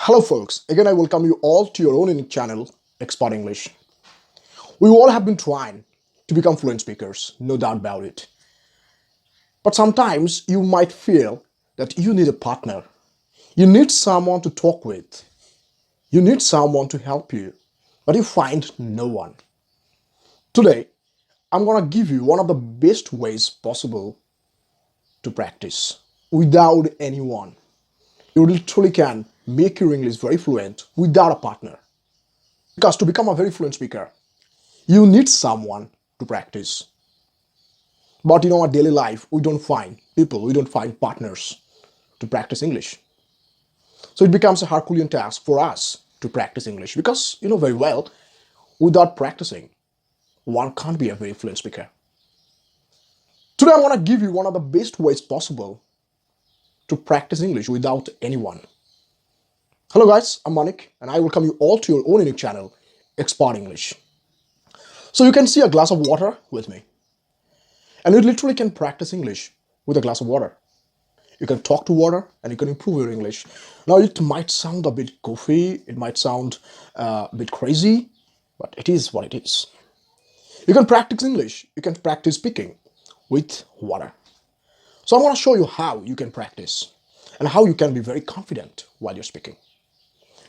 Hello folks, again I welcome you all to your own unique channel, Expert English. We all have been trying to become fluent speakers, no doubt about it. But sometimes you might feel that you need a partner. You need someone to talk with. You need someone to help you, but you find no one. Today, I'm gonna give you one of the best ways possible to practice without anyone. You literally can make your English very fluent without a partner. Because to become a very fluent speaker, you need someone to practice. But in our daily life, we don't find people, we don't find partners to practice English. So it becomes a Herculean task for us to practice English because you know very well, without practicing, one can't be a very fluent speaker. Today, I'm going to give you one of the best ways possible to practice English without anyone. Hello guys, I'm Manik and I welcome you all to your own unique channel, Expert English. So you can see a glass of water with me. And you literally can practice English with a glass of water. You can talk to water and you can improve your English. Now it might sound a bit goofy, it might sound a bit crazy, but it is what it is. You can practice English, you can practice speaking with water. So I'm going to show you how you can practice and how you can be very confident while you're speaking.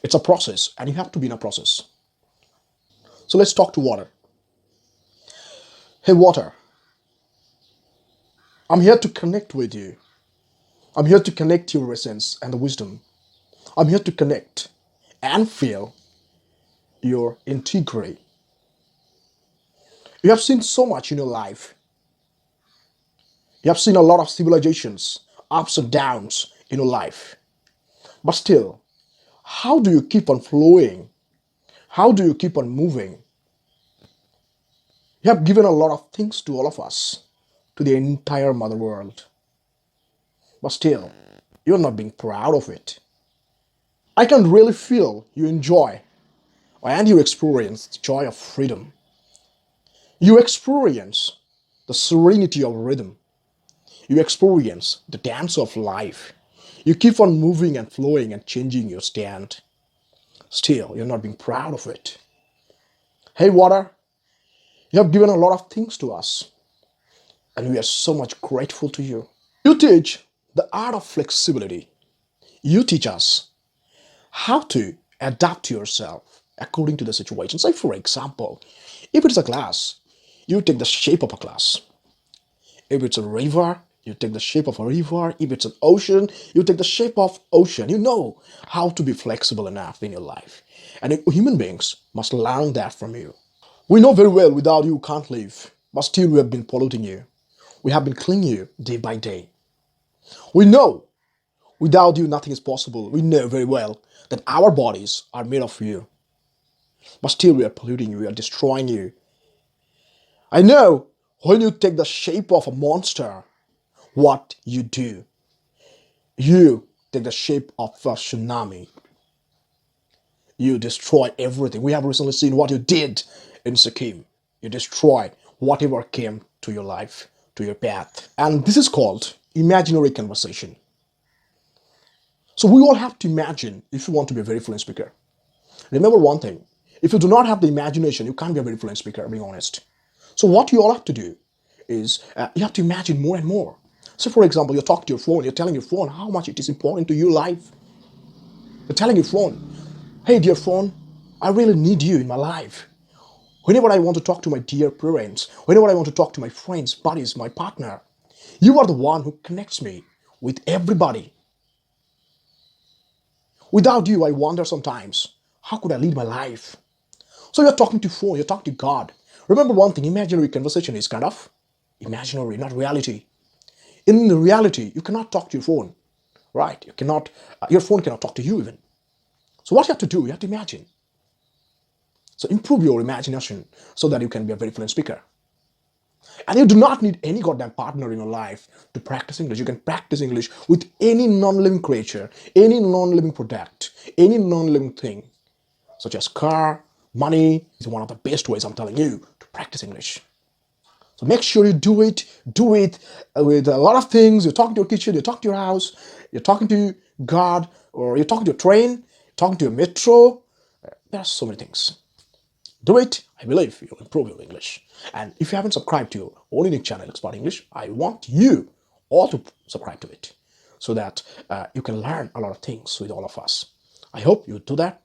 It's a process and you have to be in a process. So let's talk to water. Hey water, I'm here to connect with you. I'm here to connect your essence and the wisdom. I'm here to connect and feel your integrity. You have seen so much in your life. You have seen a lot of civilizations, ups and downs in your life. But still, how do you keep on flowing? How do you keep on moving? You have given a lot of things to all of us, to the entire mother world. But still, you're not being proud of it. I can really feel you enjoy and you experience the joy of freedom. You experience the serenity of rhythm. You experience the dance of life. You keep on moving and flowing and changing your stand. Still, you're not being proud of it. Hey, water, you have given a lot of things to us, and we are so much grateful to you. You teach the art of flexibility. You teach us how to adapt yourself according to the situation. Say, for example, if it's a glass, you take the shape of a glass. If it's a river, you take the shape of a river. If it's an ocean, you take the shape of ocean. You know how to be flexible enough in your life. And human beings must learn that from you. We know very well without you can't live, but still we have been polluting you. We have been cleaning you day by day. We know without you nothing is possible. We know very well that our bodies are made of you. But still we are polluting you, we are destroying you. I know when you take the shape of a monster, what you do. You take the shape of a tsunami. You destroy everything. We have recently seen what you did in Sikkim. You destroyed whatever came to your life, to your path. And this is called imaginary conversation. So we all have to imagine if you want to be a very fluent speaker. Remember one thing, if you do not have the imagination, you can't be a very fluent speaker, being honest. So what you all have to do is you have to imagine more and more. So for example, you're talking to your phone, you're telling your phone how much it is important to your life. You're telling your phone, hey dear phone, I really need you in my life. Whenever I want to talk to my dear parents, whenever I want to talk to my friends, buddies, my partner, you are the one who connects me with everybody. Without you, I wonder sometimes, how could I lead my life? So you're talking to phone, you're talking to God. Remember one thing, imaginary conversation is kind of imaginary, not reality. In reality, you cannot talk to your phone, right? You cannot, your phone cannot talk to you even. So what you have to do, you have to imagine. So improve your imagination so that you can be a very fluent speaker. And you do not need any goddamn partner in your life to practice English. You can practice English with any non-living creature, any non-living product, any non-living thing, such as car, money. Is one of the best ways, I'm telling you, to practice English. So make sure you do it with a lot of things. You're talking to your kitchen, you're talking to your house, you're talking to God, or you're talking to a train, talking to a metro. There are so many things. Do it. I believe you'll improve your English. And if you haven't subscribed to your own unique channel, Expert English, I want you all to subscribe to it so that you can learn a lot of things with all of us. I hope you do that.